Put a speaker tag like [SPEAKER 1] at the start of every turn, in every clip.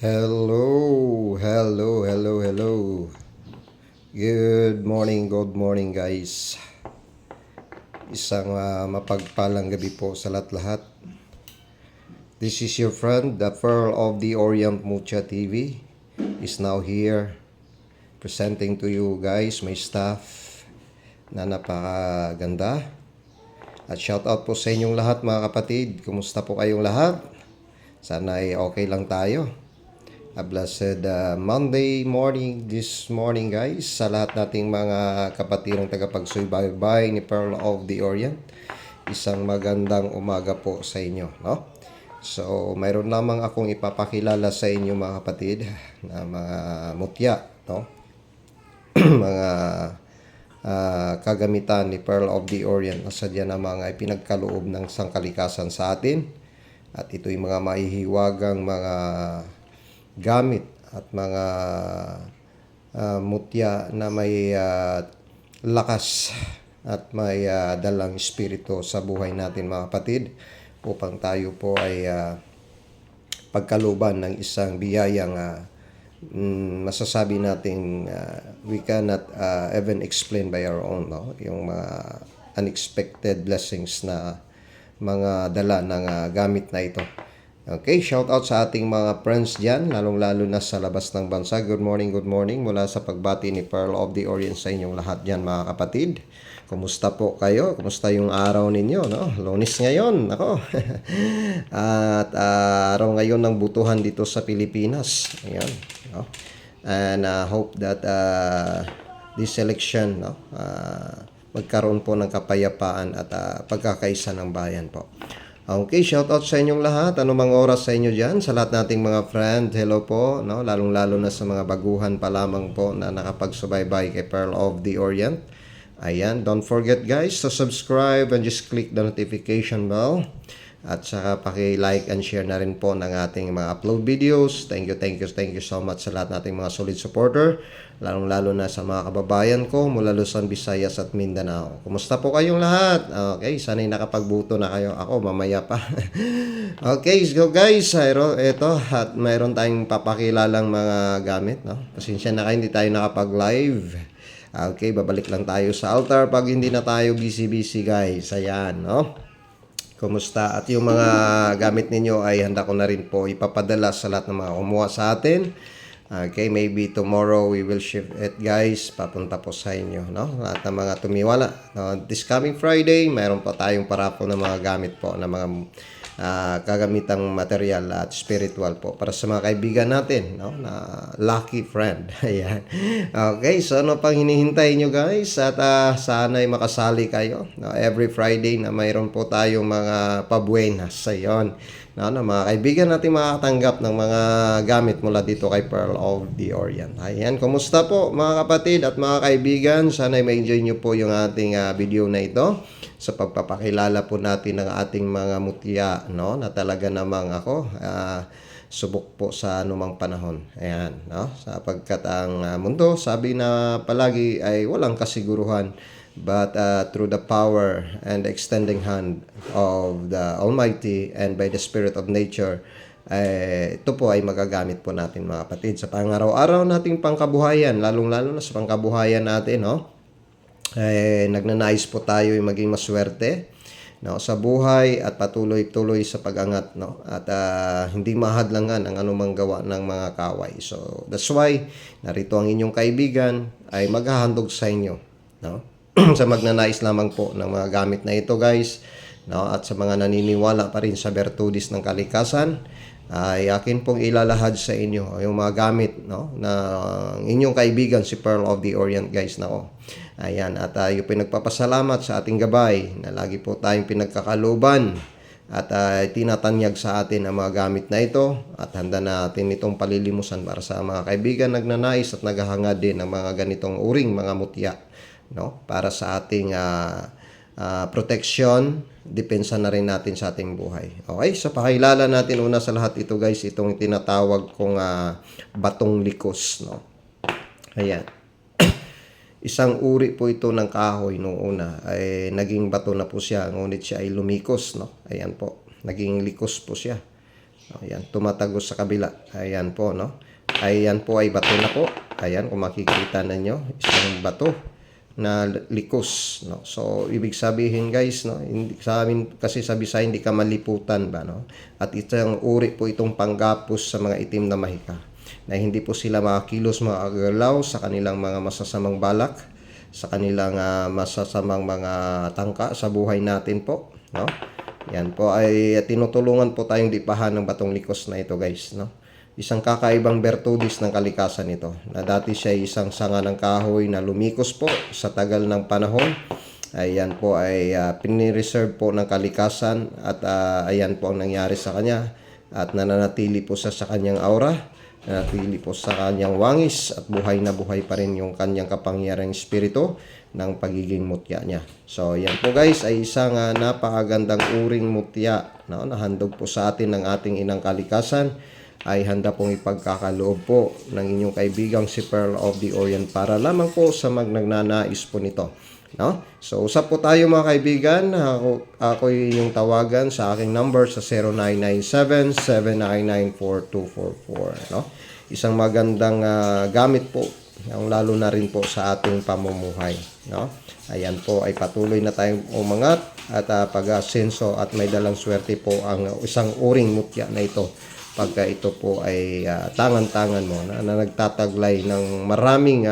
[SPEAKER 1] Hello, hello, hello, hello. Good morning guys. Isang mapagpalang gabi po sa lahat-lahat. This is your friend, the Pearl of the Orient Mucha TV is now here presenting to you guys my staff na napakaganda. At shout out po sa inyong lahat mga kapatid. Kumusta po kayong lahat? Sana ay okay lang tayo. A blessed Monday morning this morning guys sa lahat nating mga kapatirang tagapagsubaybay ni Pearl of the Orient. Isang magandang umaga po sa inyo, no? So, mayroon lamang akong ipapakilala sa inyo mga kapatid na mga mutya, no? Mga kagamitan ni Pearl of the Orient na sadya na mga ipinagkaloob ng sangkalikasan sa atin. At ito'y mga mahihiwagang mga gamit at mga mutya na may lakas at may dalang espiritu sa buhay natin mga kapatid upang tayo po ay pagkaluban ng isang biyayang masasabi natin we cannot even explain by our own, no? Yung mga unexpected blessings na mga dala ng gamit na ito. Okay, shout out sa ating mga friends dyan, lalong-lalo na sa labas ng bansa. Good morning mula sa pagbati ni Pearl of the Orient sa inyong lahat dyan mga kapatid. Kumusta po kayo? Kumusta yung araw ninyo, no? Lunes ngayon, ako. At araw ngayon ng butuhan dito sa Pilipinas. Ayan, no? And hope that this election, no, magkaroon po ng kapayapaan at pagkakaisa ng bayan po. Okay, shout out sa inyong lahat. Anumang oras sa inyo dyan, sa lahat nating mga friend, hello po, no? Lalong-lalo na sa mga baguhan pa lamang po na nakapagsubaybay kay Pearl of the Orient. Ayan, don't forget guys to subscribe and just click the notification bell. At saka paki-like and share na rin po ng ating mga upload videos. Thank you so much sa lahat nating mga solid supporter. Lalong-lalo na sa mga kababayan ko mula Luzon, Visayas at Mindanao. Kumusta po kayong lahat? Okay, sana'y nakapagbuto na kayo. Ako, mamaya pa. Okay, go guys. Ito, at mayroon tayong papakilalang mga gamit, no? Pasensya na kayo, hindi tayo nakapag-live. Okay, babalik lang tayo sa altar pag hindi na tayo busy guys. Ayan, no? Kumusta? At yung mga gamit ninyo ay handa ko na rin po ipapadala sa lahat ng mga kumuha sa atin. Okay, maybe tomorrow we will ship it guys. Papunta po sa inyo, no? Lahat ng mga tumiwala. This coming Friday, mayroon pa tayong parapol ng mga gamit po na mga kagamitang material at spiritual po para sa mga kaibigan natin, no? Na lucky friend. Ayan. Okay, so ano pang hinihintay nyo guys? At sana'y makasali kayo, no? Every Friday na mayroon po tayong mga pabuenas. Ayun. No, mga kaibigan natin makakatanggap ng mga gamit mula dito kay Pearl of the Orient. Ayan, kumusta po mga kapatid at mga kaibigan? Sana ma-enjoy nyo po yung ating video na ito sa pagpapakilala po natin ng ating mga mutya, no? Na talaga namang ako subok po sa anumang panahon. Ayan, no? Sapagkat ang mundo, sabi na palagi ay walang kasiguruhan. But through the power and extending hand of the Almighty and by the Spirit of Nature, ito po ay magagamit po natin mga kapatid sa pang-araw-araw nating pangkabuhayan, lalong-lalo na sa pangkabuhayan natin, no? Nagnanais po tayo ay maging maswerte, no, sa buhay at patuloy-tuloy sa pag-angat, no? At hindi mahadlangan ang anumang gawa ng mga kaway. So that's why narito ang inyong kaibigan ay maghahandog sa inyo, no? Sa magnanais lamang po ng mga gamit na ito guys, no? At sa mga naniniwala pa rin sa bertudis ng kalikasan, ay akin pong ilalahad sa inyo yung mga gamit, no, na inyong kaibigan si Pearl of the Orient guys, nako. Ayan, at tayo pinagpapasalamat sa ating gabay na lagi po tayong pinagkakaluban at tinatanyag sa atin ang mga gamit na ito at handa natin itong palilimusan para sa mga kaibigan nagnanais at naghahangad din ng mga ganitong uring mga mutya, no, para sa ating protection, depensa na rin natin sa ating buhay. Okay, so pakilala natin una sa lahat ito guys, itong tinatawag kong batong likos, no. Ayan. Isang uri po ito ng kahoy noong una, ay naging bato na po siya, ngunit siya ay lumikos, no. Ayan po, naging likos po siya. Ayan, tumatagos sa kabila. Ayan po, no? Ayan po ay bato na po. Ayan, kung makikita ninyo, isang bato na likos, no? So, ibig sabihin guys, no? Hindi, sa amin kasi sa Bisaya, hindi ka maliputan ba, no? At isang uri po itong panggapos sa mga itim na mahika na hindi po sila makakilos, makagalaw sa kanilang mga masasamang balak, sa kanilang masasamang mga tangka sa buhay natin po, no? Yan po ay tinutulungan po tayong dipahan ng batong likos na ito guys, no? Isang kakaibang bertudis ng kalikasan ito na dati siya isang sanga ng kahoy na lumikos po sa tagal ng panahon. Ayan po ay pinireserve po ng kalikasan at ayan po ang nangyari sa kanya at nananatili po sa kanyang aura, nanatili po sa kanyang wangis at buhay na buhay pa rin yung kanyang kapangyarang espiritu ng pagiging mutya niya. So, yan po guys ay isang napakagandang uring mutya, no? Nahandog po sa atin ng ating inang kalikasan ay handa pong ipagkakaloob po ng inyong kaibigang si Pearl of the Orient para lamang po sa magnanais po nito, no? So, usap po tayo mga kaibigan. Ako yung tawagan sa aking number sa 0997-799-4244, no? Isang magandang gamit po, lalo na rin po sa ating pamumuhay, no? Ayan po ay patuloy na tayong umangat at pag-asenso at may dalang swerte po ang isang uring mutya na ito pagka ito po ay tangan-tangan mo na nagtataglay ng maraming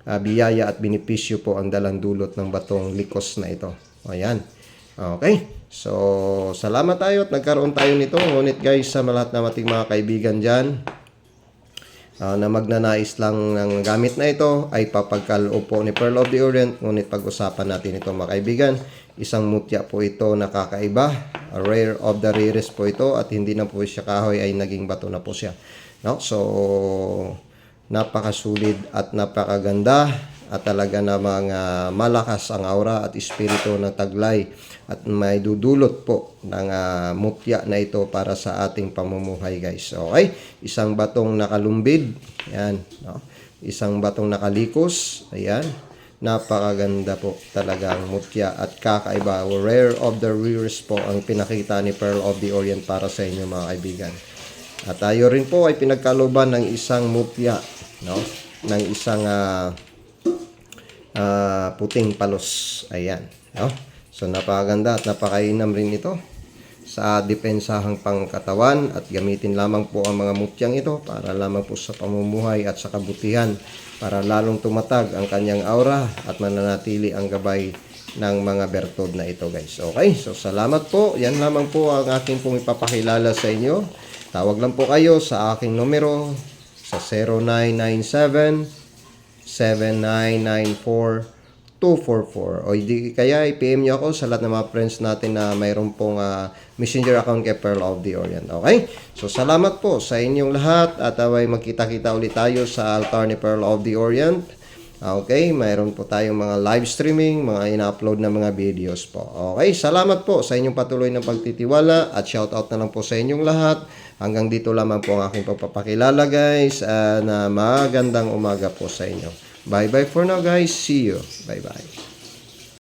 [SPEAKER 1] biyaya at benepisyo po ang dalang dulot ng batong likos na ito. Ayan. Okay. So, salamat tayo at nagkaroon tayo nito. Ngunit guys, sa lahat ng ating mga kaibigan dyan, na magnanais lang ng gamit na ito ay papagkaloob po ni Pearl of the Orient. Ngunit pag-usapan natin ito mga kaibigan, isang mutya po ito na kakaiba, rare of the rarest po ito at hindi na po siya kahoy ay naging bato na po siya, no? So napakasulit at napakaganda at talaga namang malakas ang aura at espiritu ng taglay at may dudulot po ng mutya na ito para sa ating pamumuhay guys. Okay, isang batong nakalumbid, yan, no? Isang batong nakalikos, ayan, napakaganda po talagang mutya at kakaiba, rare of the rarest po ang pinakita ni Pearl of the Orient para sa inyo mga kaibigan. At tayo rin po ay pinagkaluban ng isang mutya, no? Ng isang puting palos, ayan, no? So napakaganda at napakainam rin ito sa depensahang pangkatawan at gamitin lamang po ang mga mutyang ito para lamang po sa pamumuhay at sa kabutihan para lalong tumatag ang kanyang aura at mananatili ang gabay ng mga bertod na ito guys. Okay, so salamat po. Yan lamang po ang aking pong ipapakilala sa inyo. Tawag lang po kayo sa aking numero sa 0997 7994 244 o di kaya i-PM nyo ako sa lahat ng mga friends natin na mayroon pong messenger account kay Pearl of the Orient. Okay? So salamat po sa inyong lahat at away magkita-kita ulit tayo sa altar ni Pearl of the Orient. Okay? Mayroon po tayong mga live streaming, mga ina-upload na mga videos po. Okay? Salamat po sa inyong patuloy na pagtitiwala at shoutout na lang po sa inyong lahat. Hanggang dito lamang po ang aking pagpapakilala guys na magandang umaga po sa inyo. Bye-bye for now guys. See you. Bye-bye.